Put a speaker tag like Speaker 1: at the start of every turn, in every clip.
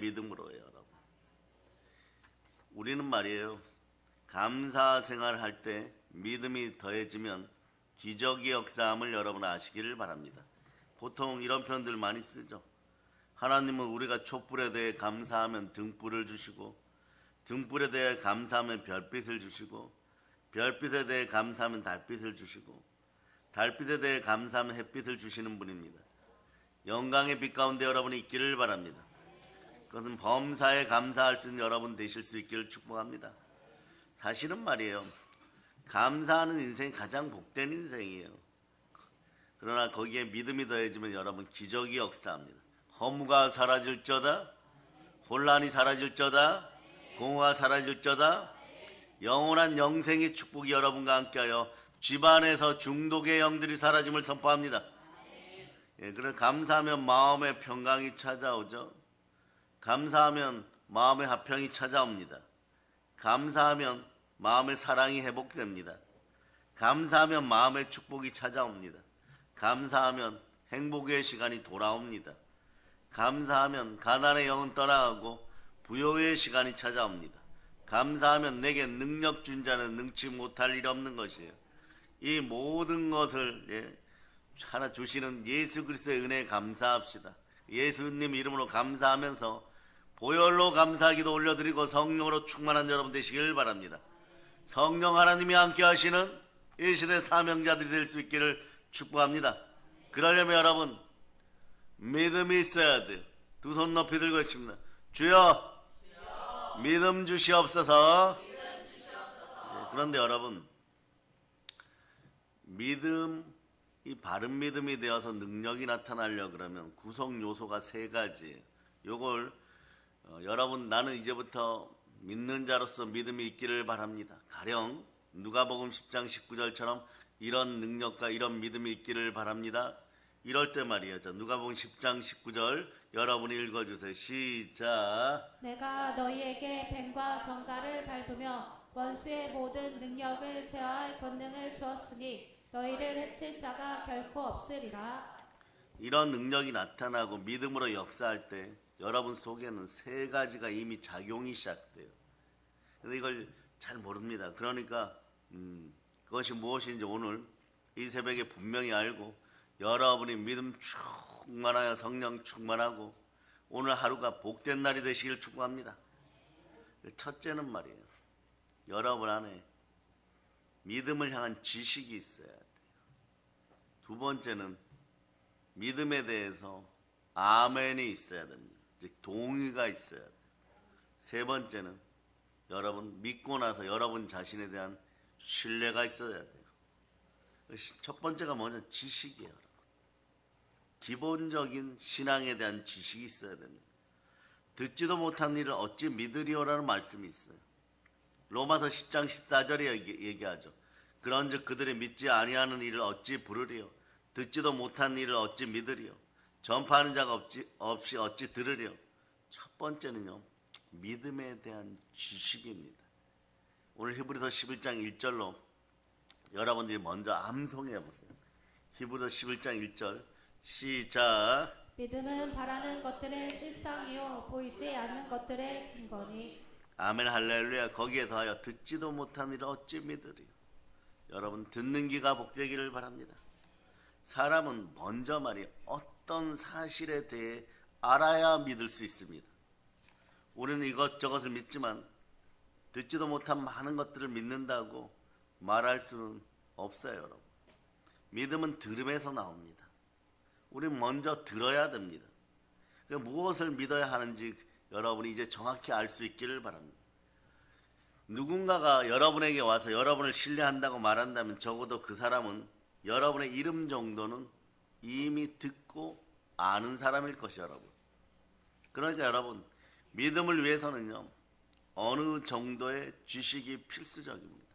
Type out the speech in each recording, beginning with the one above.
Speaker 1: 믿음으로예요, 여러분. 우리는 말이에요, 감사 생활할 때 믿음이 더해지면 기적의 역사함을 여러분 아시기를 바랍니다. 보통 이런 표현들 많이 쓰죠. 하나님은 우리가 촛불에 대해 감사하면 등불을 주시고, 등불에 대해 감사하면 별빛을 주시고, 별빛에 대해 감사하면 달빛을 주시고, 달빛에 대해 감사하면 햇빛을 주시는 분입니다. 영광의 빛 가운데 여러분이 있기를 바랍니다. 그것은 범사에 감사할 수 있는 여러분 되실 수 있기를 축복합니다. 사실은 말이에요, 감사하는 인생이 가장 복된 인생이에요. 그러나 거기에 믿음이 더해지면 여러분 기적이 역사합니다. 허무가 사라질저다, 혼란이 사라질저다, 공허가 사라질저다. 영원한 영생의 축복이 여러분과 함께하여 집안에서 중독의 영들이 사라짐을 선포합니다. 예, 그래 감사하면 마음의 평강이 찾아오죠. 감사하면 마음의 화평이 찾아옵니다. 감사하면 마음의 사랑이 회복됩니다. 감사하면 마음의 축복이 찾아옵니다. 감사하면 행복의 시간이 돌아옵니다. 감사하면 가난의 영은 떠나가고 부여의 시간이 찾아옵니다. 감사하면 내게 능력 준 자는 능치 못할 일 없는 것이에요. 이 모든 것을 하나 주시는 예수 그리스도의 은혜에 감사합시다. 예수님 이름으로 감사하면서 보혈로 감사기도 올려드리고 성령으로 충만한 여러분 되시길 바랍니다. 성령 하나님이 함께 하시는 이 시대 사명자들이 될 수 있기를 축복합니다. 그러려면 여러분 믿음이 있어야 돼요. 두 손 높이 들고 있습니다. 주여, 믿음 주시옵소서. 그런데 여러분, 믿음이 바른 믿음이 되어서 능력이 나타나려 그러면 구성 요소가 세 가지예요. 요걸 여러분 나는 이제부터 믿는 자로서 믿음이 있기를 바랍니다. 가령 누가복음 10장 19절처럼 이런 능력과 이런 믿음이 있기를 바랍니다. 이럴 때 말이에요. 누가복음 10장 19절 여러분이 읽어주세요. 시작.
Speaker 2: 내가 너희에게 뱀과 정갈을 밟으며 원수의 모든 능력을 제어할 권능을 주었으니 너희를 해칠 자가 결코 없으리라.
Speaker 1: 이런 능력이 나타나고 믿음으로 역사할 때 여러분 속에는 세 가지가 이미 작용이 시작돼요. 근데 이걸 잘 모릅니다. 그러니까 그것이 무엇인지 오늘 이 새벽에 분명히 알고 여러분이 믿음 충만하여 성령 충만하고 오늘 하루가 복된 날이 되시길 축복합니다. 첫째는 말이에요, 여러분 안에 믿음을 향한 지식이 있어야 돼요. 두 번째는 믿음에 대해서 아멘이 있어야 됩니다. 즉 동의가 있어야 돼요. 세 번째는 여러분 믿고 나서 여러분 자신에 대한 신뢰가 있어야 돼요. 첫 번째가 뭐냐? 지식이에요. 여러분. 기본적인 신앙에 대한 지식이 있어야 됩니다. 듣지도 못한 일을 어찌 믿으리오라는 말씀이 있어요. 로마서 10장 14절에 얘기하죠. 그런즉 그들이 믿지 아니하는 일을 어찌 부르리요? 듣지도 못한 일을 어찌 믿으리요? 전파하는 자가 없이 어찌 들으리요? 첫 번째는요, 믿음에 대한 지식입니다. 오늘 히브리서 11장 1절로 여러분들이 먼저 암송해 보세요. 히브리서 11장 1절 시작.
Speaker 2: 믿음은 바라는 것들의 실상이요 보이지 않는 것들의 증거니.
Speaker 1: 아멘 할렐루야. 거기에 더하여 듣지도 못한 일을 어찌 믿으리요? 여러분 듣는 귀가 복되기를 바랍니다. 사람은 먼저 말이에요, 어떤 사실에 대해 알아야 믿을 수 있습니다. 우리는 이것저것을 믿지만 듣지도 못한 많은 것들을 믿는다고 말할 수는 없어요. 여러분 믿음은 들음에서 나옵니다. 우리는 먼저 들어야 됩니다. 무엇을 믿어야 하는지 여러분이 이제 정확히 알 수 있기를 바랍니다. 누군가가 여러분에게 와서 여러분을 신뢰한다고 말한다면 적어도 그 사람은 여러분의 이름 정도는 이미 듣고 아는 사람일 것이요 여러분. 그러니까 여러분 믿음을 위해서는요 어느 정도의 지식이 필수적입니다.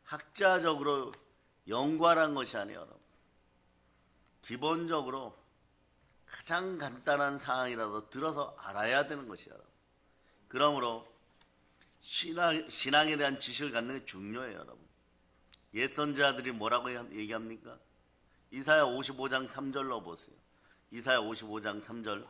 Speaker 1: 학자적으로 연구하라는 것이 아니에요 여러분. 기본적으로 가장 간단한 사항이라도 들어서 알아야 되는 것이에요 여러분. 그러므로 신앙에 대한 지식을 갖는 게 중요해요 여러분. 옛 선지자들이 뭐라고 얘기합니까? 이사야 55장 3절로 보세요. 이사야 55장 3절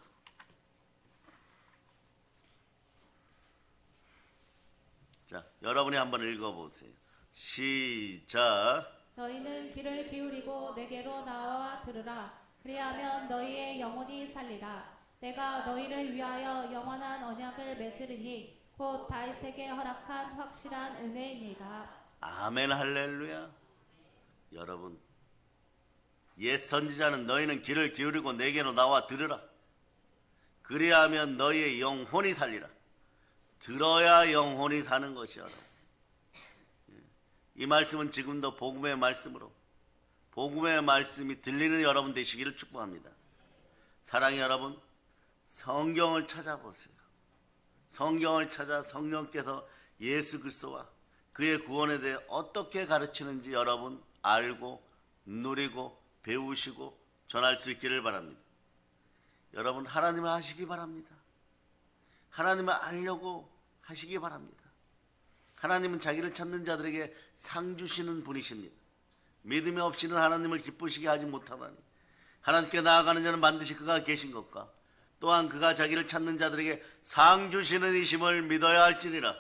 Speaker 1: 자, 여러분이 한번 읽어보세요. 시작.
Speaker 2: 너희는 귀를 기울이고 내게로 나와 들으라. 그리하면 너희의 영혼이 살리라. 내가 너희를 위하여 영원한 언약을 맺으리니 곧 다윗에게 허락한 확실한 은혜이니라.
Speaker 1: 아멘 할렐루야. 여러분, 옛 선지자는 너희는 귀를 기울이고 내게로 나와 들으라. 그리하면 너희의 영혼이 살리라. 들어야 영혼이 사는 것이야. 여러분. 이 말씀은 지금도 복음의 말씀으로, 복음의 말씀이 들리는 여러분 되시기를 축복합니다. 사랑의 여러분, 성경을 찾아보세요. 성경을 찾아 성령께서 예수 그리스도와 그의 구원에 대해 어떻게 가르치는지 여러분 알고 누리고 배우시고 전할 수 있기를 바랍니다. 여러분, 하나님을 아시기 바랍니다. 하나님을 알려고 하시기 바랍니다. 하나님은 자기를 찾는 자들에게 상 주시는 분이십니다. 믿음이 없이는 하나님을 기쁘시게 하지 못하나니 하나님께 나아가는 자는 반드시 그가 계신 것과 또한 그가 자기를 찾는 자들에게 상 주시는 이심을 믿어야 할지니라.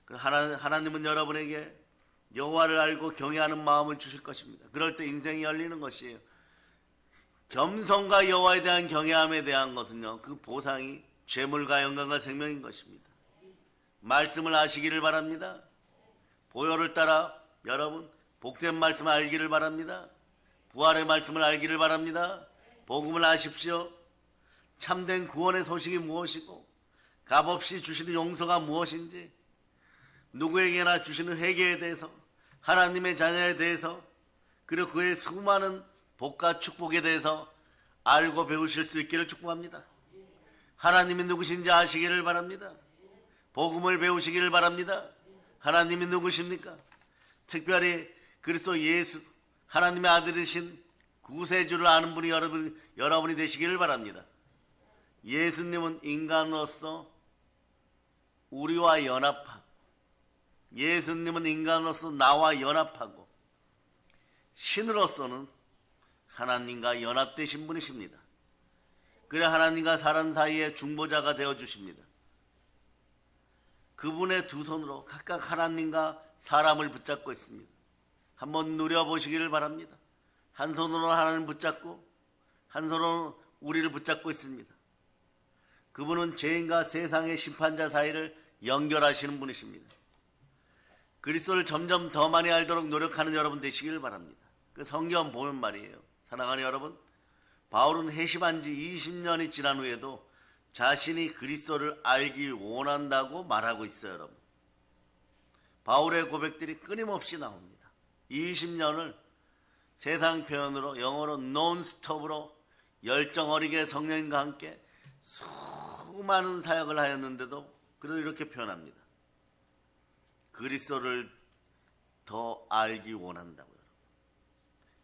Speaker 1: 하나님은 여러분에게 여호와를 알고 경외하는 마음을 주실 것입니다. 그럴 때 인생이 열리는 것이에요. 겸손과 여호와에 대한 경외함에 대한 것은요, 그 보상이 죄물과 영광과 생명인 것입니다. 말씀을 아시기를 바랍니다. 보혈을 따라 여러분 복된 말씀을 알기를 바랍니다. 부활의 말씀을 알기를 바랍니다. 복음을 아십시오. 참된 구원의 소식이 무엇이고 값없이 주시는 용서가 무엇인지, 누구에게나 주시는 회개에 대해서, 하나님의 자녀에 대해서, 그리고 그의 수많은 복과 축복에 대해서 알고 배우실 수 있기를 축복합니다. 하나님이 누구신지 아시기를 바랍니다. 복음을 배우시기를 바랍니다. 하나님이 누구십니까? 특별히 그리스도 예수, 하나님의 아들이신 구세주를 아는 분이 여러분이 되시기를 바랍니다. 예수님은 인간으로서 우리와 연합하고, 예수님은 인간으로서 나와 연합하고, 신으로서는 하나님과 연합되신 분이십니다. 그래 하나님과 사람 사이의 중보자가 되어주십니다. 그분의 두 손으로 각각 하나님과 사람을 붙잡고 있습니다. 한번 누려보시기를 바랍니다. 한 손으로 하나님을 붙잡고 한 손으로 우리를 붙잡고 있습니다. 그분은 죄인과 세상의 심판자 사이를 연결하시는 분이십니다. 그리스도를 점점 더 많이 알도록 노력하는 여러분 되시기를 바랍니다. 그 성경 보면 말이에요. 사랑하는 여러분, 바울은 회심한 지 20년이 지난 후에도 자신이 그리스도를 알기 원한다고 말하고 있어요. 여러분, 바울의 고백들이 끊임없이 나옵니다. 20년을 세상 표현으로 영어로 논스톱으로 열정 어리게 성령님과 함께 수많은 사역을 하였는데도 그래도 이렇게 표현합니다. 그리스도를 더 알기 원한다고요.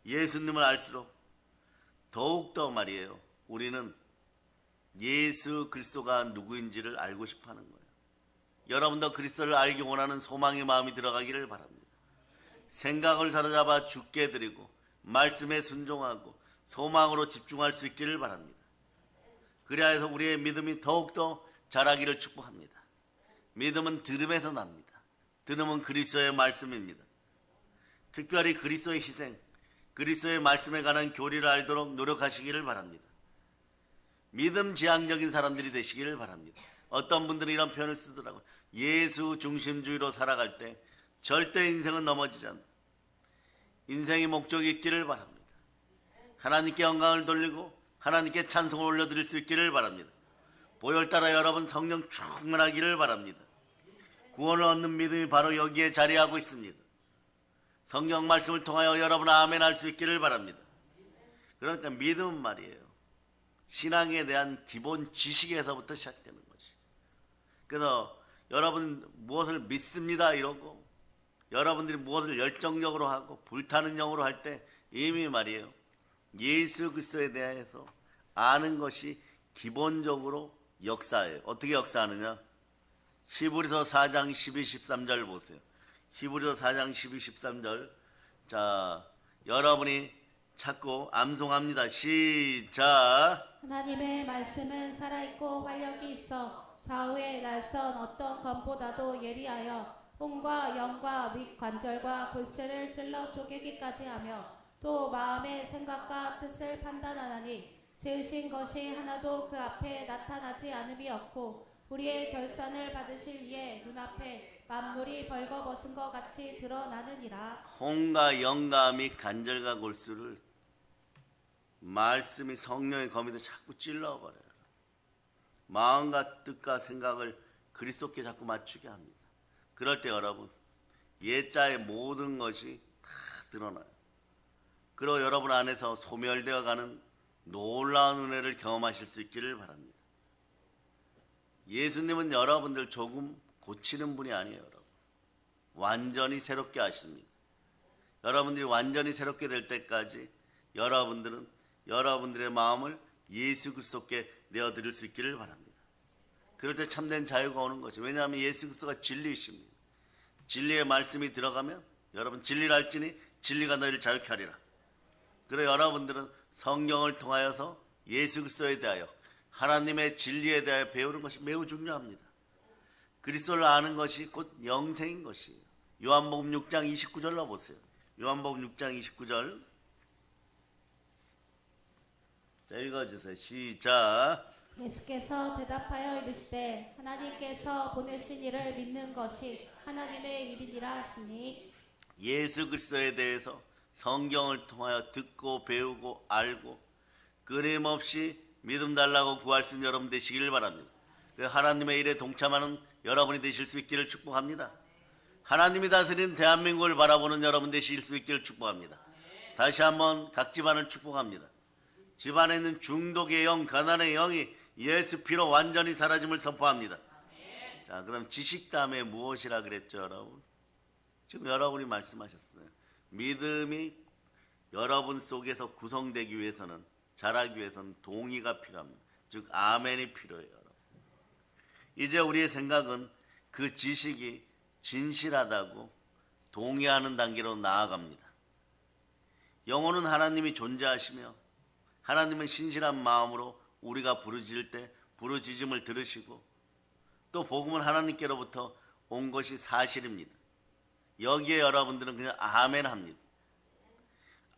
Speaker 1: 예수님을 알수록 더욱더 말이에요, 우리는 예수 그리스도가 누구인지를 알고 싶어하는 거예요. 여러분도 그리스도를 알기 원하는 소망의 마음이 들어가기를 바랍니다. 생각을 사로잡아 주께 드리고 말씀에 순종하고 소망으로 집중할 수 있기를 바랍니다. 그래야 해서 우리의 믿음이 더욱더 자라기를 축복합니다. 믿음은 들음에서 납니다. 들음은 그리스도의 말씀입니다. 특별히 그리스도의 희생, 그리스도의 말씀에 관한 교리를 알도록 노력하시기를 바랍니다. 믿음 지향적인 사람들이 되시기를 바랍니다. 어떤 분들은 이런 표현을 쓰더라고요. 예수 중심주의로 살아갈 때 절대 인생은 넘어지지 않는다. 인생의 목적이 있기를 바랍니다. 하나님께 영광을 돌리고 하나님께 찬송을 올려드릴 수 있기를 바랍니다. 보혈 따라 여러분 성령 충만하기를 바랍니다. 구원을 얻는 믿음이 바로 여기에 자리하고 있습니다. 성경 말씀을 통하여 여러분 아멘 할 수 있기를 바랍니다. 그러니까 믿음은 말이에요, 신앙에 대한 기본 지식에서부터 시작되는 것이. 그래서 여러분 무엇을 믿습니다 이러고 여러분들이 무엇을 열정적으로 하고 불타는 영으로 할 때 이미 말이에요, 예수 그리스도에 대해서 아는 것이 기본적으로 역사예요. 어떻게 역사하느냐? 히브리서 4장 12, 13절 보세요. 히브리서 4장 12, 13절. 자, 여러분이 찾고 암송합니다. 시작.
Speaker 2: 하나님의 말씀은 살아있고 활력이 있어 좌우에 날선 어떤 검보다도 예리하여 혼과 영과 및 관절과 골세를 찔러 쪼개기까지 하며 또 마음의 생각과 뜻을 판단하나니 지으신 것이 하나도 그 앞에 나타나지 않음이 없고 우리의 결산을 받으실 이의 눈앞에 만물이 벌거벗은 것 같이 드러나느니라.
Speaker 1: 혼과 영과 및 관절과 골수를 말씀이 성령의 검이도 자꾸 찔러버려요. 마음과 뜻과 생각을 그리스도께 자꾸 맞추게 합니다. 그럴 때 여러분 옛자의 모든 것이 다 드러나요. 그리고 여러분 안에서 소멸되어 가는 놀라운 은혜를 경험하실 수 있기를 바랍니다. 예수님은 여러분들 조금 고치는 분이 아니에요. 여러분 완전히 새롭게 하십니다. 여러분들이 완전히 새롭게 될 때까지 여러분들은 여러분들의 마음을 예수 그리스도께 내어드릴 수 있기를 바랍니다. 그럴 때 참된 자유가 오는 것이, 왜냐하면 예수 그리스도가 진리이십니다. 진리의 말씀이 들어가면 여러분 진리를 알지니 진리가 너희를 자유케 하리라. 그리고 여러분들은 성경을 통하여서 예수 그리스도에 대하여 하나님의 진리에 대하여 배우는 것이 매우 중요합니다. 그리스도를 아는 것이 곧 영생인 것이에요. 요한복음 6장 29절로 보세요. 요한복음 6장 29절. 자, 읽어주세요. 시작.
Speaker 2: 예수께서 대답하여 이르시되 하나님께서 보내신 이를 믿는 것이 하나님의 일이니라 하시니.
Speaker 1: 예수 그리스도에 대해서 성경을 통하여 듣고 배우고 알고 끊임없이 믿음 달라고 구할 수 있는 여러분 되시기를 바랍니다. 하나님의 일에 동참하는 여러분이 되실 수 있기를 축복합니다. 하나님이 다스리는 대한민국을 바라보는 여러분 되실 수 있기를 축복합니다. 다시 한번 각 집안을 축복합니다. 집안에 있는 중독의 영, 가난의 영이 예수 피로 완전히 사라짐을 선포합니다. 자, 그럼 지식담에 무엇이라 그랬죠, 여러분? 지금 여러분이 말씀하셨어요. 믿음이 여러분 속에서 구성되기 위해서는, 자라기 위해서는 동의가 필요합니다. 즉 아멘이 필요해요. 여러분. 이제 우리의 생각은 그 지식이 진실하다고 동의하는 단계로 나아갑니다. 영혼은 하나님이 존재하시며 하나님은 신실한 마음으로 우리가 부르짖을 때 부르짖음을 들으시고, 또 복음은 하나님께로부터 온 것이 사실입니다. 여기에 여러분들은 그냥 아멘 합니다.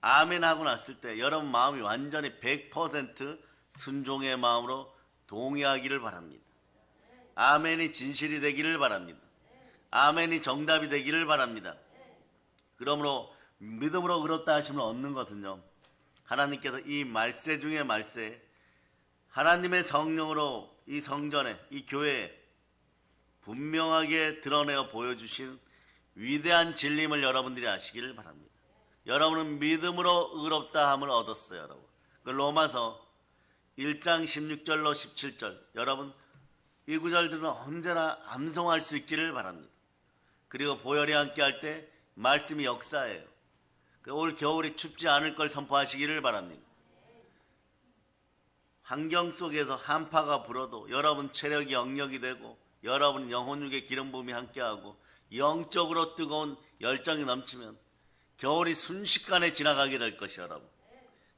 Speaker 1: 아멘 하고 났을 때 여러분 마음이 완전히 100% 순종의 마음으로 동의하기를 바랍니다. 아멘이 진실이 되기를 바랍니다. 아멘이 정답이 되기를 바랍니다. 그러므로 믿음으로 그렇다 하심을 얻는 것은요, 하나님께서 이 말세 중에 말세, 하나님의 성령으로 이 성전에, 이 교회에 분명하게 드러내어 보여주신 위대한 진림을 여러분들이 아시기를 바랍니다. 여러분은 믿음으로 의롭다 함을 얻었어요. 여러분, 그 로마서 1장 16절로 17절, 여러분 이 구절들은 언제나 암송할 수 있기를 바랍니다. 그리고 보혈이 함께 할 때 말씀이 역사예요. 올 겨울이 춥지 않을 걸 선포하시기를 바랍니다. 환경 속에서 한파가 불어도 여러분 체력이 영력이 되고, 여러분 영혼육의 기름 부음이 함께하고 영적으로 뜨거운 열정이 넘치면 겨울이 순식간에 지나가게 될 것이 여러분.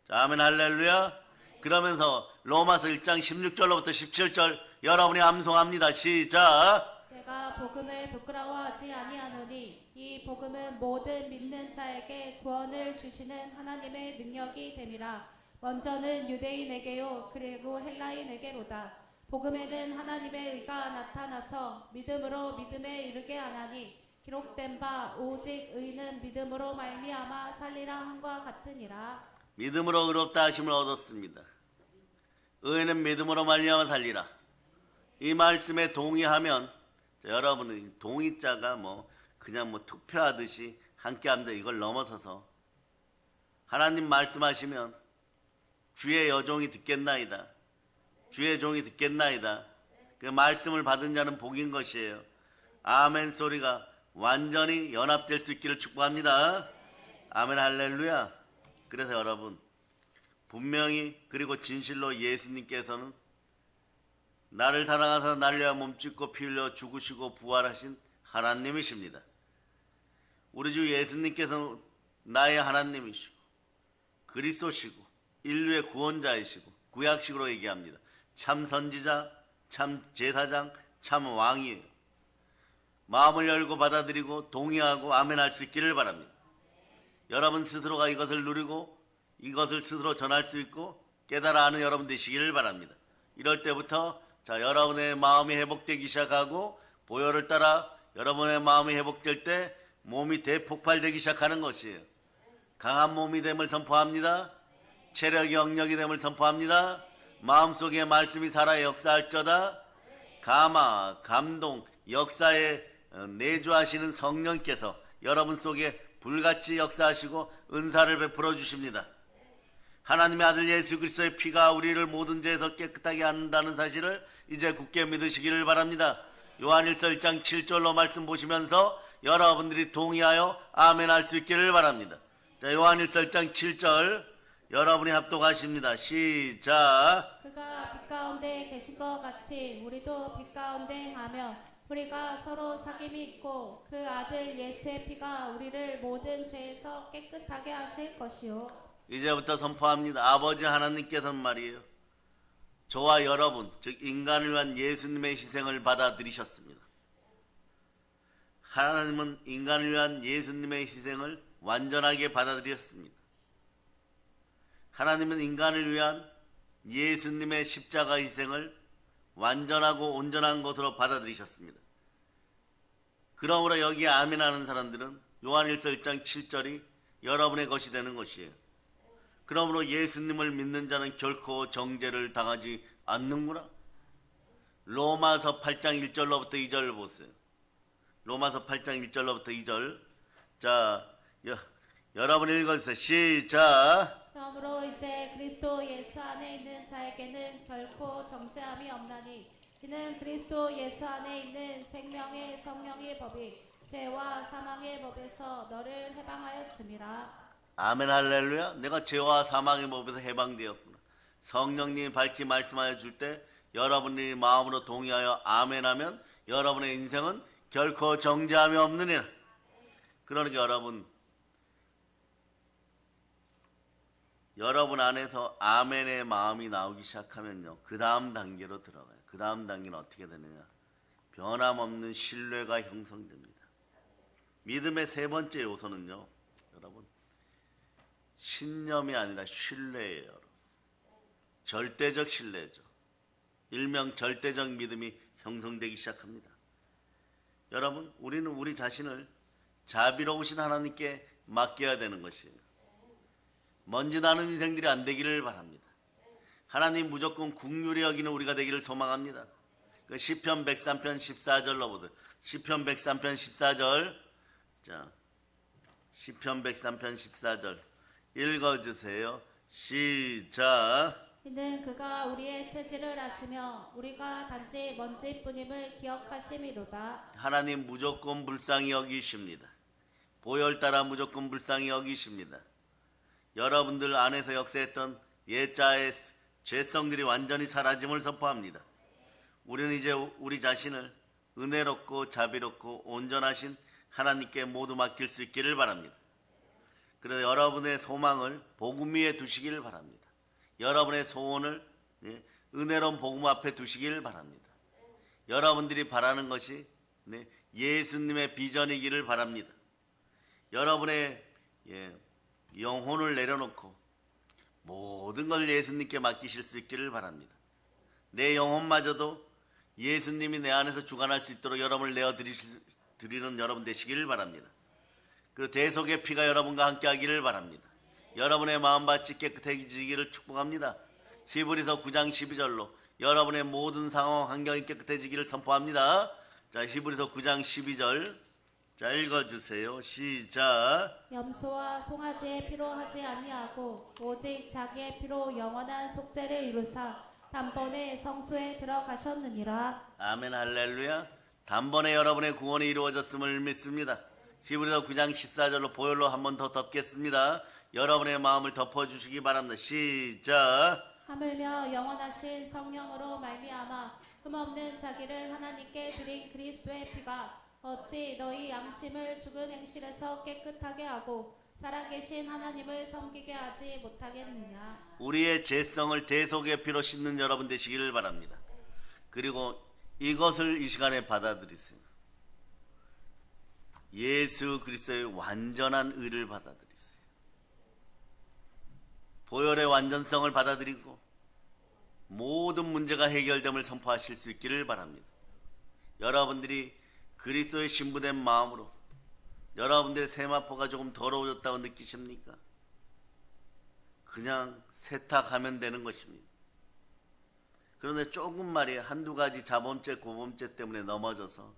Speaker 1: 자, 아멘 할렐루야. 그러면서 로마서 1장 16절로부터 17절 여러분이 암송합니다. 시작.
Speaker 2: 내가 복음을 부끄러워하지 아니하노니 이 복음은 모든 믿는 자에게 구원을 주시는 하나님의 능력이 됨이라. 먼저는 유대인에게요 그리고 헬라인에게로다. 복음에는 하나님의 의가 나타나서 믿음으로 믿음에 이르게 하나니 기록된 바 오직 의는 믿음으로 말미암아 살리라 함과 같으니라.
Speaker 1: 믿음으로 의롭다 하심을 얻었습니다. 의는 믿음으로 말미암아 살리라. 이 말씀에 동의하면, 여러분은 동의자가 그냥 투표하듯이 함께합니다. 이걸 넘어서서 하나님 말씀하시면 주의 여종이 듣겠나이다, 주의 종이 듣겠나이다. 그 말씀을 받은 자는 복인 것이에요. 아멘 소리가 완전히 연합될 수 있기를 축복합니다. 아멘 할렐루야. 그래서 여러분 분명히 그리고 진실로 예수님께서는 나를 사랑하사 나를 위하여 몸짓고 피 흘려 죽으시고 부활하신 하나님이십니다. 우리 주 예수님께서는 나의 하나님이시고 그리스도시고 인류의 구원자이시고, 구약식으로 얘기합니다, 참 선지자, 참 제사장, 참 왕이에요. 마음을 열고 받아들이고 동의하고 아멘할 수 있기를 바랍니다. 여러분 스스로가 이것을 누리고 이것을 스스로 전할 수 있고 깨달아 아는 여러분 되시기를 바랍니다. 이럴 때부터 여러분의 마음이 회복되기 시작하고 보혈을 따라 여러분의 마음이 회복될 때 몸이 대폭발되기 시작하는 것이에요. 강한 몸이 됨을 선포합니다. 체력이 영력이 됨을 선포합니다. 마음속에 말씀이 살아 역사할저다. 감화, 감동, 역사에 내주하시는 성령께서 여러분 속에 불같이 역사하시고 은사를 베풀어 주십니다. 하나님의 아들 예수 그리스도의 피가 우리를 모든 죄에서 깨끗하게 한다는 사실을 이제 굳게 믿으시기를 바랍니다. 요한일서 1장 7절로 말씀 보시면서 여러분들이 동의하여 아멘 할 수 있기를 바랍니다. 자, 요한일서 1장 7절 여러분이 합독하십니다. 시작.
Speaker 2: 그가 빛 가운데 계신 것 같이 우리도 빛 가운데 행하며 우리가 서로 사귐이 있고 그 아들 예수의 피가 우리를 모든 죄에서 깨끗하게 하실 것이요.
Speaker 1: 이제부터 선포합니다. 아버지 하나님께서는 말이에요. 저와 여러분, 즉 인간을 위한 예수님의 희생을 받아들이셨습니다. 하나님은 인간을 위한 예수님의 희생을 완전하게 받아들였습니다. 하나님은 인간을 위한 예수님의 십자가 희생을 완전하고 온전한 것으로 받아들이셨습니다. 그러므로 여기에 아멘하는 사람들은 요한일서 1장 7절이 여러분의 것이 되는 것이에요. 그러므로 예수님을 믿는 자는 결코 정죄를 당하지 않는구나. 로마서 8장 1절로부터 2절 보세요. 로마서 8장 1절로부터 2절. 자, 여러분 읽어주세요. 시작.
Speaker 2: 그러므로 이제 그리스도 예수 안에 있는 자에게는 결코 정죄함이 없나니 이는 그리스도 예수 안에 있는 생명의 성령의 법이 죄와 사망의 법에서 너를 해방하였음이라.
Speaker 1: 아멘 할렐루야. 내가 죄와 사망의 법에서 해방되었구나. 성령님이 밝히 말씀하여 줄 때 여러분이 마음으로 동의하여 아멘하면 여러분의 인생은 결코 정죄함이 없느니라. 그러니까 여러분 안에서 아멘의 마음이 나오기 시작하면요, 그 다음 단계로 들어가요. 그 다음 단계는 어떻게 되느냐? 변함없는 신뢰가 형성됩니다. 믿음의 세 번째 요소는요, 여러분, 신념이 아니라 신뢰예요. 여러분. 절대적 신뢰죠. 일명 절대적 믿음이 형성되기 시작합니다. 여러분, 우리는 우리 자신을 자비로우신 하나님께 맡겨야 되는 것이에요. 먼지 나는 인생들이 안 되기를 바랍니다. 하나님 무조건 긍휼히 여기는 우리가 되기를 소망합니다. 시편 103편 14절로 보세요. 시편 103편 14절. 자, 시편 103편 14절 읽어주세요. 시작.
Speaker 2: 이는 그가 우리의 체질을 아시며 우리가 단지 먼지뿐임을 기억하심이로다.
Speaker 1: 하나님 무조건 불쌍히 여기십니다. 보혈 따라 무조건 불쌍히 여기십니다. 여러분들 안에서 역사했던 옛자의 죄성들이 완전히 사라짐을 선포합니다. 우리는 이제 우리 자신을 은혜롭고 자비롭고 온전하신 하나님께 모두 맡길 수 있기를 바랍니다. 그래서 여러분의 소망을 복음 위에 두시기를 바랍니다. 여러분의 소원을 은혜로운 복음 앞에 두시기를 바랍니다. 여러분들이 바라는 것이 예수님의 비전이기를 바랍니다. 여러분의 영혼을 내려놓고 모든 걸 예수님께 맡기실 수 있기를 바랍니다. 내 영혼마저도 예수님이 내 안에서 주관할 수 있도록 여러분을 내어드리는 여러분 되시기를 바랍니다. 그리고 대속의 피가 여러분과 함께 하기를 바랍니다. 여러분의 마음밭이 깨끗해지기를 축복합니다. 히브리서 9장 12절로 여러분의 모든 상황 환경이 깨끗해지기를 선포합니다. 자, 히브리서 9장 12절. 자, 읽어주세요. 시작.
Speaker 2: 염소와 송아지의 피로 하지 아니하고 오직 자기의 피로 영원한 속죄를 이루사 단번에 성소에 들어가셨느니라.
Speaker 1: 아멘 할렐루야. 단번에 여러분의 구원이 이루어졌음을 믿습니다. 히브리서 9장 14절로 보혈로 한 번 더 덮겠습니다. 여러분의 마음을 덮어주시기 바랍니다. 시작.
Speaker 2: 하물며 영원하신 성령으로 말미암아 흠없는 자기를 하나님께 드린 그리스도의 피가 어찌 너희 양심을 죽은 행실에서 깨끗하게 하고 살아계신 하나님을 섬기게 하지 못하겠느냐.
Speaker 1: 우리의 죄성을 대속의 피로 씻는 여러분 되시기를 바랍니다. 그리고 이것을 이 시간에 받아들이세요. 예수 그리스도의 완전한 의를 받아들이세요. 보혈의 완전성을 받아들이고 모든 문제가 해결됨을 선포하실 수 있기를 바랍니다. 여러분들이 그리스도의 신부된 마음으로 여러분들의 세마포가 조금 더러워졌다고 느끼십니까? 그냥 세탁하면 되는 것입니다. 그런데 조금 말이에요. 한두 가지 자범죄, 고범죄 때문에 넘어져서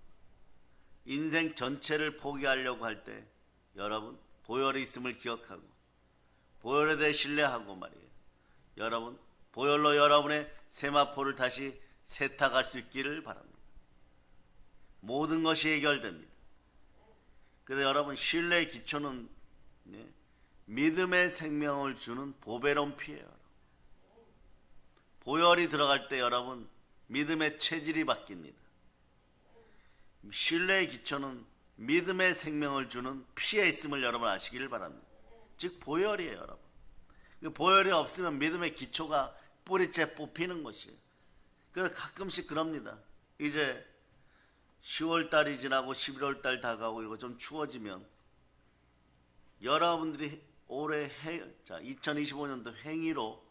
Speaker 1: 인생 전체를 포기하려고 할 때 여러분 보혈이 있음을 기억하고 보혈에 대해 신뢰하고 말이에요. 여러분 보혈로 여러분의 세마포를 다시 세탁할 수 있기를 바랍니다. 모든 것이 해결됩니다. 그래서 여러분 신뢰의 기초는 믿음의 생명을 주는 보배로운 피예요. 보혈이 들어갈 때 여러분 믿음의 체질이 바뀝니다. 신뢰의 기초는 믿음의 생명을 주는 피에 있음을 여러분 아시기를 바랍니다. 즉 보혈이에요. 여러분 보혈이 없으면 믿음의 기초가 뿌리째 뽑히는 것이에요. 그래서 가끔씩 그럽니다. 이제 10월달이 지나고 11월달 다가오고 이거 좀 추워지면 여러분들이 올해 2025년도 행위로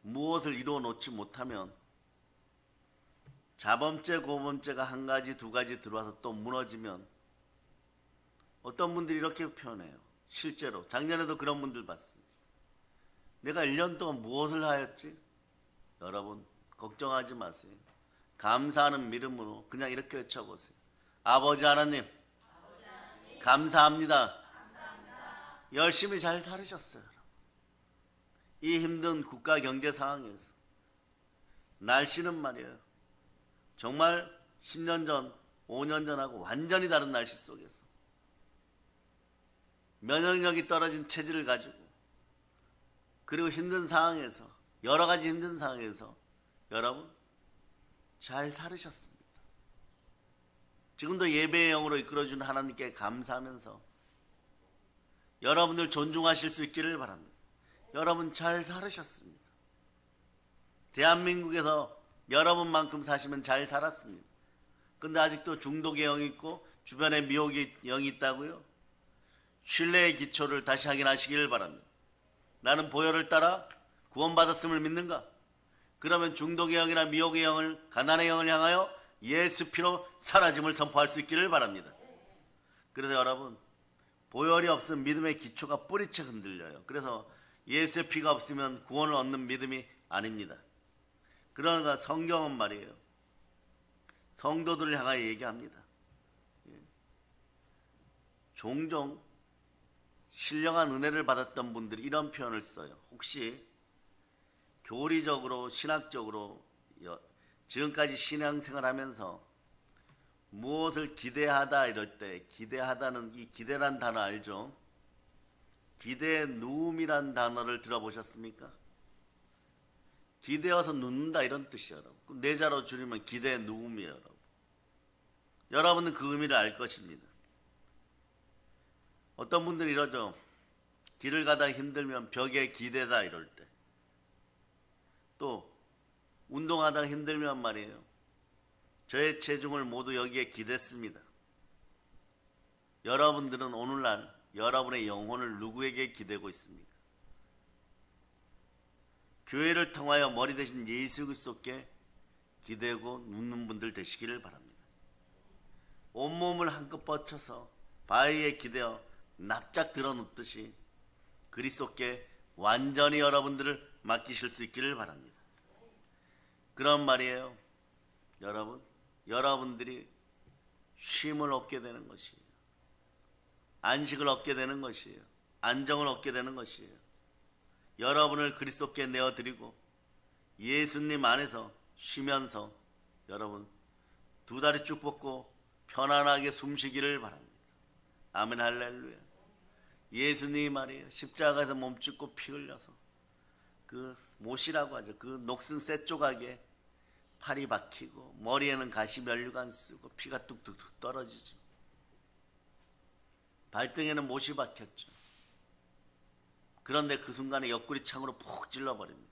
Speaker 1: 무엇을 이루어 놓지 못하면 자범죄, 고범죄가 한 가지, 두 가지 들어와서 또 무너지면 어떤 분들이 이렇게 표현해요. 실제로 작년에도 그런 분들 봤습니다. 내가 1년 동안 무엇을 하였지? 여러분 걱정하지 마세요. 감사하는 믿음으로 그냥 이렇게 외쳐보세요. 아버지 하나님, 감사합니다. 열심히 잘 살으셨어요. 이 힘든 국가 경제 상황에서 날씨는 말이에요. 정말 10년 전, 5년 전하고 완전히 다른 날씨 속에서 면역력이 떨어진 체질을 가지고 그리고 힘든 상황에서 여러 가지 힘든 상황에서 여러분 잘 살으셨습니다. 지금도 예배의 영으로 이끌어준 하나님께 감사하면서 여러분들 존중하실 수 있기를 바랍니다. 여러분 잘 살으셨습니다. 대한민국에서 여러분만큼 사시면 잘 살았습니다. 근데 아직도 중독의 영이 있고 주변에 미혹의 영이 있다고요? 신뢰의 기초를 다시 확인하시기를 바랍니다. 나는 보혈을 따라 구원받았음을 믿는가? 그러면 중독의 영이나 미혹의 영을, 가난의 영을 향하여 예수 피로 사라짐을 선포할 수 있기를 바랍니다. 그래서 여러분 보혈이 없으면 믿음의 기초가 뿌리채 흔들려요. 그래서 예수의 피가 없으면 구원을 얻는 믿음이 아닙니다. 그러니까 성경은 말이에요. 성도들을 향하여 얘기합니다. 종종 신령한 은혜를 받았던 분들이 이런 표현을 써요. 혹시 교리적으로 신학적으로 지금까지 신앙생활 하면서 무엇을 기대하다 이럴 때 기대하다는 이 기대란 단어 알죠? 기대의 누움이란 단어를 들어보셨습니까? 기대어서 눕는다 이런 뜻이에요. 여러분. 내자로 줄이면 기대의 누움이에요. 여러분. 여러분은 그 의미를 알 것입니다. 어떤 분들이 이러죠. 길을 가다 힘들면 벽에 기대다 이럴 때. 또 운동하다 힘들면 말이에요. 저의 체중을 모두 여기에 기댔습니다. 여러분들은 오늘날 여러분의 영혼을 누구에게 기대고 있습니까? 교회를 통하여 머리 대신 예수 그리스도께 기대고 눕는 분들 되시기를 바랍니다. 온몸을 한껏 뻗쳐서 바위에 기대어 납작 드러눕듯이 그리스도께 완전히 여러분들을 맡기실 수 있기를 바랍니다. 그런 말이에요. 여러분들이 쉼을 얻게 되는 것이에요. 안식을 얻게 되는 것이에요. 안정을 얻게 되는 것이에요. 여러분을 그리스도께 내어드리고 예수님 안에서 쉬면서 여러분 두 다리 쭉 뻗고 편안하게 숨쉬기를 바랍니다. 아멘 할렐루야. 예수님이 말이에요. 십자가에서 몸짓고 피 흘려서 그 못이라고 하죠. 그 녹슨 쇠 조각에 팔이 박히고 머리에는 가시 면류관 쓰고 피가 뚝뚝뚝 떨어지죠. 발등에는 못이 박혔죠. 그런데 그 순간에 옆구리 창으로 푹 찔러버립니다.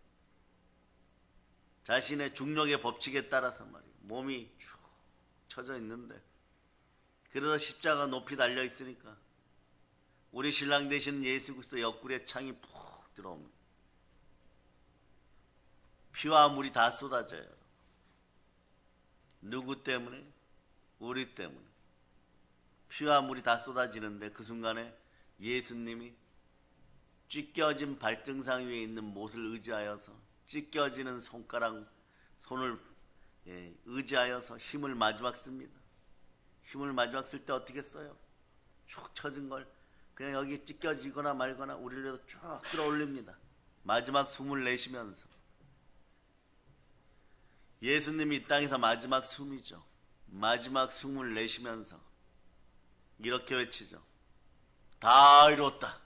Speaker 1: 자신의 중력의 법칙에 따라서 말이에요. 몸이 쭉 쳐져 있는데, 그래서 십자가 높이 달려 있으니까 우리 신랑 되시는 예수 그리스도 옆구리에 창이 푹 들어옵니다. 피와 물이 다 쏟아져요. 누구 때문에? 우리 때문에. 피와 물이 다 쏟아지는데 그 순간에 예수님이 찢겨진 발등상 위에 있는 못을 의지하여서, 찢겨지는 손을 의지하여서 힘을 마지막 씁니다. 힘을 마지막 쓸 때 어떻게 써요? 축 처진 걸 그냥 여기 찢겨지거나 말거나 우리를 위해서 쭉 끌어올립니다. 마지막 숨을 내쉬면서. 예수님이 이 땅에서 마지막 숨이죠. 마지막 숨을 내쉬면서 이렇게 외치죠. 다 이뤘다.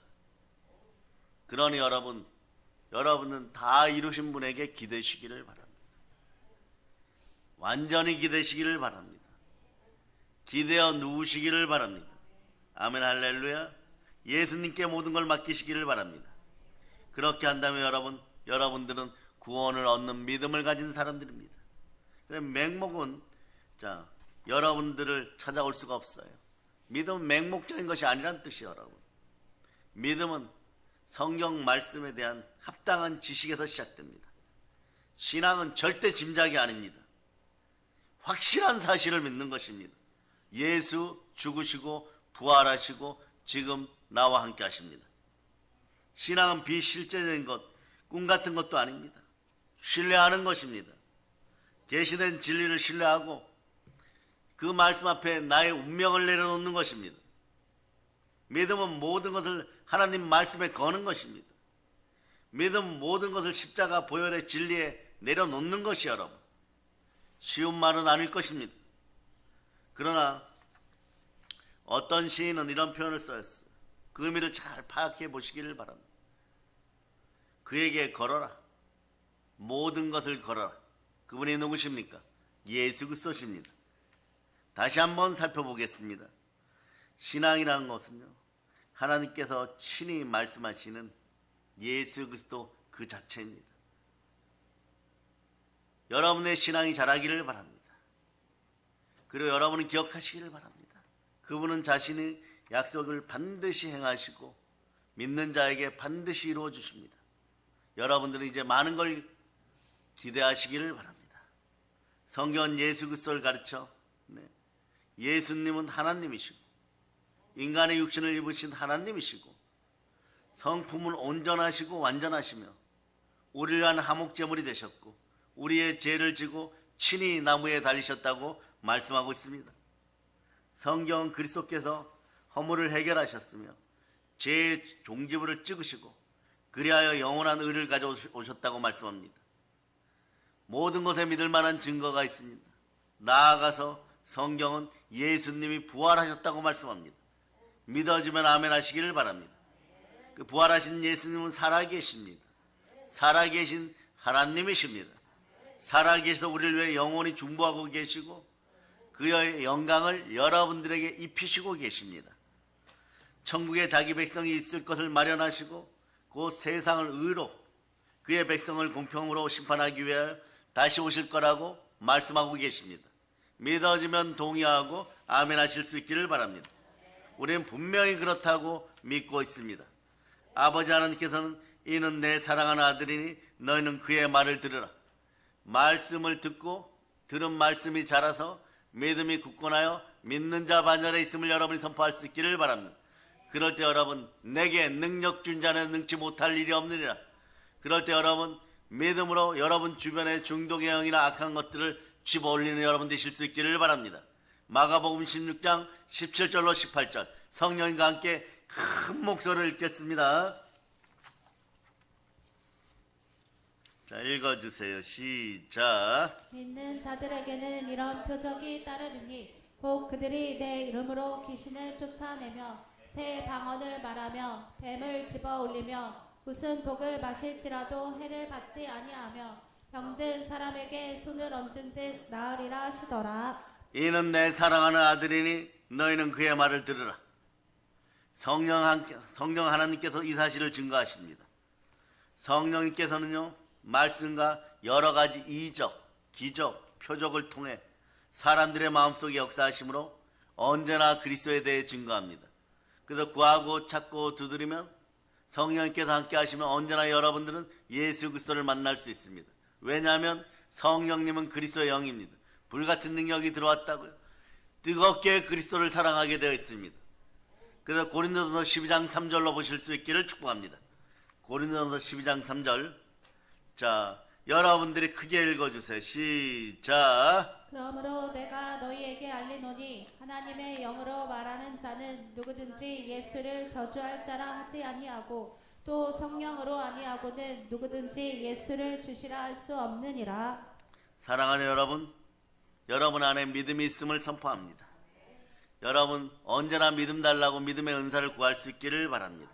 Speaker 1: 그러니 여러분은 다 이루신 분에게 기대시기를 바랍니다. 완전히 기대시기를 바랍니다. 기대어 누우시기를 바랍니다. 아멘, 할렐루야. 예수님께 모든 걸 맡기시기를 바랍니다. 그렇게 한다면 여러분들은 구원을 얻는 믿음을 가진 사람들입니다. 맹목은 여러분들을 찾아올 수가 없어요. 믿음은 맹목적인 것이 아니란 뜻이에요. 여러분, 믿음은 성경 말씀에 대한 합당한 지식에서 시작됩니다. 신앙은 절대 짐작이 아닙니다. 확실한 사실을 믿는 것입니다. 예수 죽으시고 부활하시고 지금 나와 함께 하십니다. 신앙은 비실제적인 것, 꿈 같은 것도 아닙니다. 신뢰하는 것입니다. 계시된 진리를 신뢰하고 그 말씀 앞에 나의 운명을 내려놓는 것입니다. 믿음은 모든 것을 하나님 말씀에 거는 것입니다. 믿음은 모든 것을 십자가 보혈의 진리에 내려놓는 것이 여러분, 쉬운 말은 아닐 것입니다. 그러나 어떤 시인은 이런 표현을 썼어요. 그 의미를 잘 파악해 보시기를 바랍니다. 그에게 걸어라. 모든 것을 걸어라. 그분이 누구십니까? 예수 그리스도십니다. 다시 한번 살펴보겠습니다. 신앙이라는 것은요, 하나님께서 친히 말씀하시는 예수 그리스도 그 자체입니다. 여러분의 신앙이 자라기를 바랍니다. 그리고 여러분은 기억하시기를 바랍니다. 그분은 자신의 약속을 반드시 행하시고 믿는 자에게 반드시 이루어 주십니다. 여러분들은 이제 많은 걸 기대하시기를 바랍니다. 성경은 예수 그리스도를 가르쳐 예수님은 하나님이시고 인간의 육신을 입으신 하나님이시고 성품은 온전하시고 완전하시며 우리를 위한 화목제물이 되셨고 우리의 죄를 지고 친히 나무에 달리셨다고 말씀하고 있습니다. 성경은 그리스도께서 허물을 해결하셨으며 죄의 종지부를 찍으시고 그리하여 영원한 의를 가져오셨다고 말씀합니다. 모든 것에 믿을 만한 증거가 있습니다. 나아가서 성경은 예수님이 부활하셨다고 말씀합니다. 믿어지면 아멘 하시기를 바랍니다. 그 부활하신 예수님은 살아계십니다. 살아계신 하나님이십니다. 살아계셔서 우리를 위해 영원히 중보하고 계시고 그의 영광을 여러분들에게 입히시고 계십니다. 천국에 자기 백성이 있을 것을 마련하시고 그 세상을 의로 그의 백성을 공평으로 심판하기 위하여 다시 오실 거라고 말씀하고 계십니다. 믿어지면 동의하고 아멘 하실 수 있기를 바랍니다. 우리는 분명히 그렇다고 믿고 있습니다. 아버지 하나님께서는 이는 내 사랑하는 아들이니 너희는 그의 말을 들으라. 말씀을 듣고 들은 말씀이 자라서 믿음이 굳건하여 믿는 자 반열에 있음을 여러분이 선포할 수 있기를 바랍니다. 그럴 때 여러분, 내게 능력 준 자는 능치 못할 일이 없느니라. 그럴 때 여러분, 믿음으로 여러분 주변의 중독의 영이나 악한 것들을 집어올리는 여러분 되실 수 있기를 바랍니다. 마가복음 16장 17절로 18절 성령님과 함께 큰 목소리를 읽겠습니다. 자, 읽어주세요. 시작.
Speaker 2: 믿는 자들에게는 이런 표적이 따르리니 곧 그들이 내 이름으로 귀신을 쫓아내며 새 방언을 말하며 뱀을 집어 올리며 무슨 독을 마실지라도 해를 받지 아니하며 병든 사람에게 손을 얹은 듯 나으리라 하시더라.
Speaker 1: 이는 내 사랑하는 아들이니 너희는 그의 말을 들으라. 성령 하나님께서 이 사실을 증거하십니다. 성령님께서는요, 말씀과 여러 가지 이적, 기적, 표적을 통해 사람들의 마음속에 역사하심으로 언제나 그리스도에 대해 증거합니다. 그래서 구하고 찾고 두드리면 성령님께서 함께 하시면 언제나 여러분들은 예수 그리스도를 만날 수 있습니다. 왜냐하면 성령님은 그리스도의 영입니다. 불같은 능력이 들어왔다고요. 뜨겁게 그리스도를 사랑하게 되어 있습니다. 그래서 고린도전서 12장 3절로 보실 수 있기를 축복합니다. 고린도전서 12장 3절. 자, 여러분들이 크게 읽어주세요. 시작.
Speaker 2: 그러므로 내가 너희에게 알리노니 하나님의 영으로 말하는 자는 누구든지 예수를 저주할 자라 하지 아니하고 또 성령으로 아니하고는 누구든지 예수를 주시라 할 수 없느니라.
Speaker 1: 사랑하는 여러분, 여러분 안에 믿음이 있음을 선포합니다. 여러분 언제나 믿음 달라고 믿음의 은사를 구할 수 있기를 바랍니다.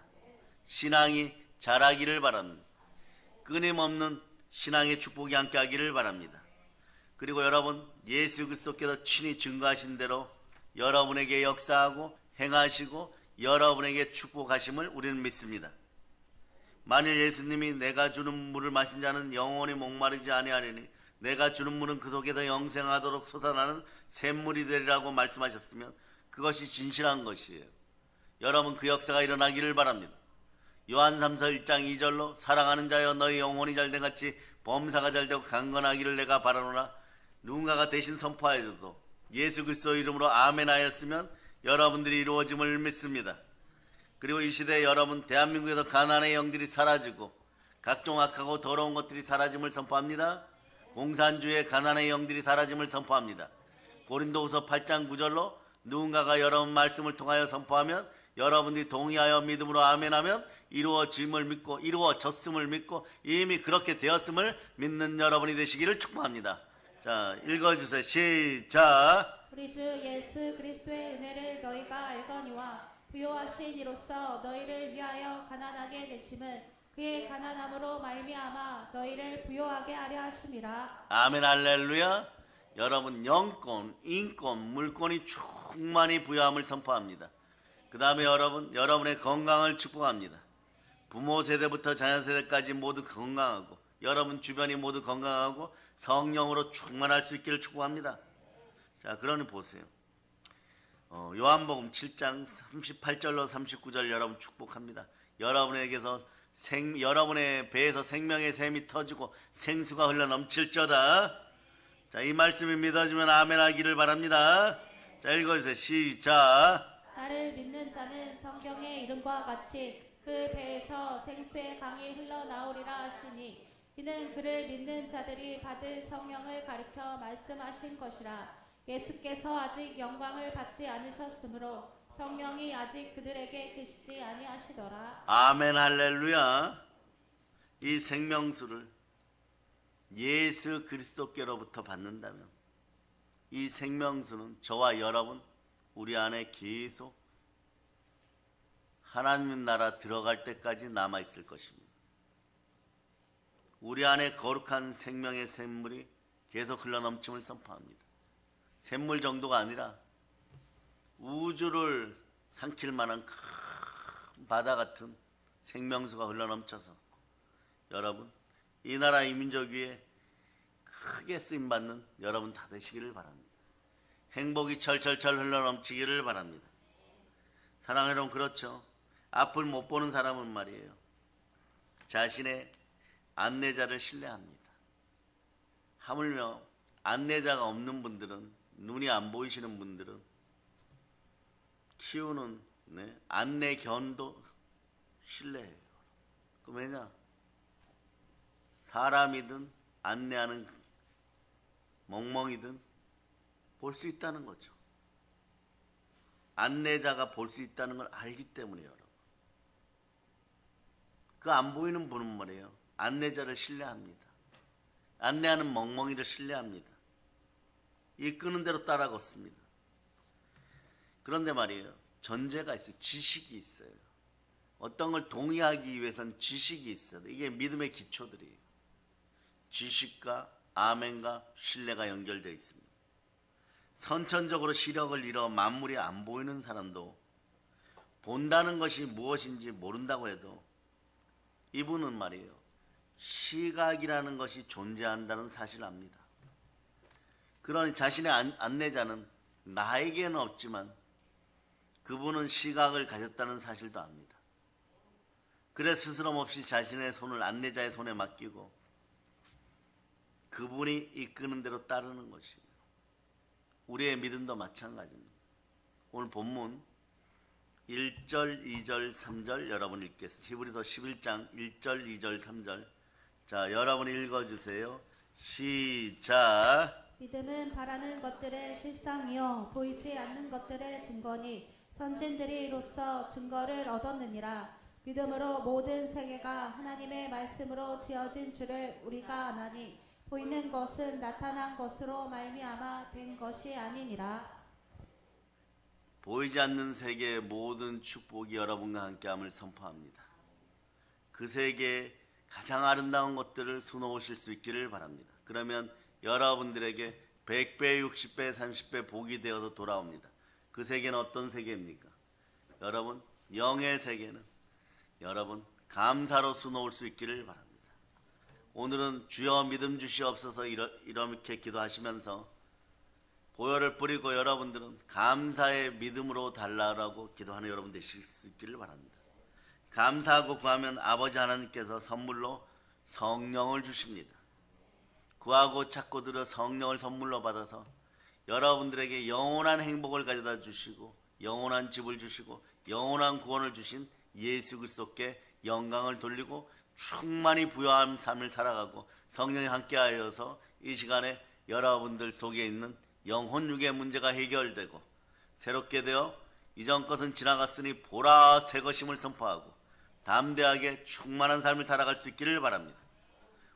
Speaker 1: 신앙이 자라기를 바랍니다. 끊임없는 신앙의 축복이 함께 하기를 바랍니다. 그리고 여러분 예수 그리스도께서 친히 증거하신 대로 여러분에게 역사하고 행하시고 여러분에게 축복하심을 우리는 믿습니다. 만일 예수님이 내가 주는 물을 마신 자는 영원히 목마르지 아니하리니 내가 주는 물은 그 속에서 영생하도록 솟아나는 샘물이 되리라고 말씀하셨으면 그것이 진실한 것이에요. 여러분 그 역사가 일어나기를 바랍니다. 요한 3서 1장 2절로 사랑하는 자여 너희 영혼이 잘된 같이 범사가 잘되고 강건하기를 내가 바라노라. 누군가가 대신 선포하여줘서 예수 그리스도 이름으로 아멘 하였으면 여러분들이 이루어짐을 믿습니다. 그리고 이 시대에 여러분 대한민국에서 가난의 영들이 사라지고 각종 악하고 더러운 것들이 사라짐을 선포합니다. 공산주의의 가난의 영들이 사라짐을 선포합니다. 고린도후서 8장 9절로 누군가가 여러분 말씀을 통하여 선포하면 여러분들이 동의하여 믿음으로 아멘하면 이루어짐을 믿고 이루어졌음을 믿고 이미 그렇게 되었음을 믿는 여러분이 되시기를 축복합니다. 자, 읽어주세요. 시작.
Speaker 2: 우리 주 예수 그리스도의 은혜를 너희가 알거니와 부요하신 이로써 너희를 위하여 가난하게 되심을 그의 가난함으로 말미암아 너희를 부요하게 하려 하심이라.
Speaker 1: 아멘 할렐루야. 여러분 영권, 인권, 물권이 충만히 부여함을 선포합니다. 그 다음에 여러분의 건강을 축복합니다. 부모 세대부터 자녀 세대까지 모두 건강하고 여러분 주변이 모두 건강하고 성령으로 충만할 수 있기를 축복합니다. 자, 그러니 보세요. 요한복음 7장 38절로 39절 여러분 축복합니다. 여러분에게서 여러분의 배에서 생명의 샘이 터지고 생수가 흘러 넘칠저다. 자, 이 말씀이 믿어지면 아멘 하기를 바랍니다. 자, 읽어주세요. 시작.
Speaker 2: 나를 믿는 자는 성경의 이름과 같이 그 배에서 생수의 강이 흘러나오리라 하시니 이는 그를 믿는 자들이 받을 성령을 가리켜 말씀하신 것이라. 예수께서 아직 영광을 받지 않으셨으므로 성령이 아직 그들에게 계시지 아니하시더라.
Speaker 1: 아멘 할렐루야. 이 생명수를 예수 그리스도께로부터 받는다면 이 생명수는 저와 여러분 우리 안에 계속 하나님 나라 들어갈 때까지 남아있을 것입니다. 우리 안에 거룩한 생명의 샘물이 계속 흘러넘침을 선포합니다. 샘물 정도가 아니라 우주를 삼킬 만한 큰 바다 같은 생명수가 흘러넘쳐서 여러분 이 나라 이 민족 위에 크게 쓰임받는 여러분 다 되시기를 바랍니다. 행복이 철철철 흘러넘치기를 바랍니다. 사랑하는 여러분, 그렇죠. 앞을 못 보는 사람은 말이에요, 자신의 안내자를 신뢰합니다. 하물며 안내자가 없는 분들은, 눈이 안 보이시는 분들은 키우는 안내견도 신뢰해요. 그 왜냐? 사람이든 안내하는 멍멍이든 볼 수 있다는 거죠. 안내자가 볼 수 있다는 걸 알기 때문에 여러분. 그 안 보이는 분은 말이에요, 안내자를 신뢰합니다. 안내하는 멍멍이를 신뢰합니다. 이끄는 대로 따라 걷습니다. 그런데 말이에요, 전제가 있어요. 지식이 있어요. 어떤 걸 동의하기 위해서는 지식이 있어요. 이게 믿음의 기초들이에요. 지식과 아멘과 신뢰가 연결되어 있습니다. 선천적으로 시력을 잃어 만물이 안 보이는 사람도 본다는 것이 무엇인지 모른다고 해도 이분은 말이에요, 시각이라는 것이 존재한다는 사실을 압니다. 그러니 자신의 안내자는 나에게는 없지만 그분은 시각을 가졌다는 사실도 압니다. 그래 스스럼 없이 자신의 손을 안내자의 손에 맡기고 그분이 이끄는 대로 따르는 것이에요. 우리의 믿음도 마찬가지입니다. 오늘 본문 1절, 2절, 3절 여러분 읽겠습니다. 히브리서 11장 1절, 2절, 3절. 자, 여러분 읽어주세요. 시작.
Speaker 2: 믿음은 바라는 것들의 실상이요 보이지 않는 것들의 증거니 선진들이 이로써 증거를 얻었느니라. 믿음으로 모든 세계가 하나님의 말씀으로 지어진 줄을 우리가 아나니 보이는 것은 나타난 것으로 말미암아 된 것이 아니니라.
Speaker 1: 보이지 않는 세계의 모든 축복이 여러분과 함께함을 선포합니다. 그 세계의 가장 아름다운 것들을 수놓으실 수 있기를 바랍니다. 그러면 여러분들에게 100배, 60배, 30배 복이 되어서 돌아옵니다. 그 세계는 어떤 세계입니까? 여러분, 영의 세계는 여러분 감사로 수놓을 수 있기를 바랍니다. 오늘은 주여 믿음 주시옵소서 이렇게 기도하시면서 보혈을 뿌리고 여러분들은 감사의 믿음으로 달라라고 기도하는 여러분 되실 수 있기를 바랍니다. 감사하고 구하면 아버지 하나님께서 선물로 성령을 주십니다. 구하고 찾고 들어 성령을 선물로 받아서 여러분들에게 영원한 행복을 가져다 주시고 영원한 집을 주시고 영원한 구원을 주신 예수 그리스도께 영광을 돌리고 충만히 부요한 삶을 살아가고 성령이 함께하여서 이 시간에 여러분들 속에 있는 영혼육의 문제가 해결되고 새롭게 되어 이전 것은 지나갔으니 보라 새 것임을 선포하고 담대하게 충만한 삶을 살아갈 수 있기를 바랍니다.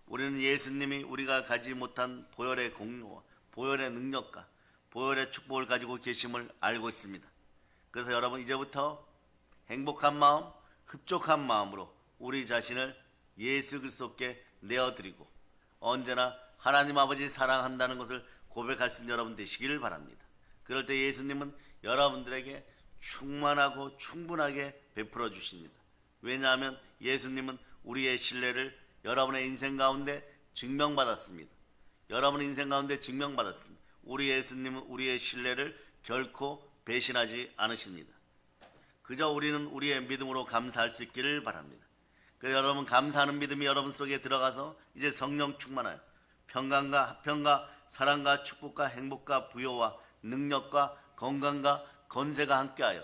Speaker 1: 우리는 예수님이 우리가 가지 못한 보혈의 공로와 보혈의 능력과 보혈의 축복을 가지고 계심을 알고 있습니다. 그래서 여러분 이제부터 행복한 마음, 흡족한 마음으로 우리 자신을 예수 그리스도께 내어드리고 언제나 하나님 아버지 사랑한다는 것을 고백할 수 있는 여러분 되시기를 바랍니다. 그럴 때 예수님은 여러분들에게 충만하고 충분하게 베풀어 주십니다. 왜냐하면 예수님은 우리의 신뢰를 여러분의 인생 가운데 증명받았습니다. 여러분의 인생 가운데 증명받았습니다. 우리 예수님은 우리의 신뢰를 결코 배신하지 않으십니다. 그저 우리는 우리의 믿음으로 감사할 수 있기를 바랍니다. 그래서 여러분 감사하는 믿음이 여러분 속에 들어가서 이제 성령 충만하여 평강과 화평과 사랑과 축복과 행복과 부요와 능력과 건강과 건세가 함께하여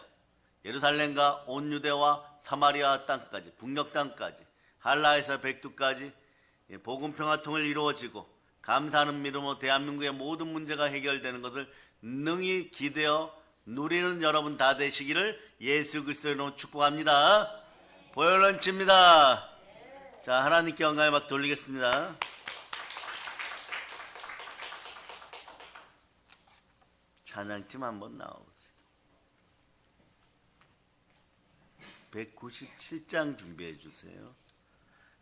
Speaker 1: 예루살렘과 온 유대와 사마리아 땅까지 북녘 땅까지 한라에서 백두까지 복음 평화통을 이루어지고 감사하는 믿음으로 대한민국의 모든 문제가 해결되는 것을 능히 기대어 누리는 여러분 다 되시기를 예수 그리스도의 이름으로 축복합니다. 보혈 런치입니다. 자, 하나님께 영광을 막 돌리겠습니다. 찬양팀 한번 나와보세요. 197장 준비해 주세요.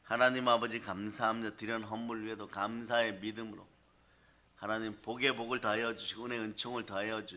Speaker 1: 하나님 아버지 감사합니다. 드리는 헌물 위에도 감사의 믿음으로 하나님 복의 복을 더하여 주시고 은혜의 은총을 더하여 주시고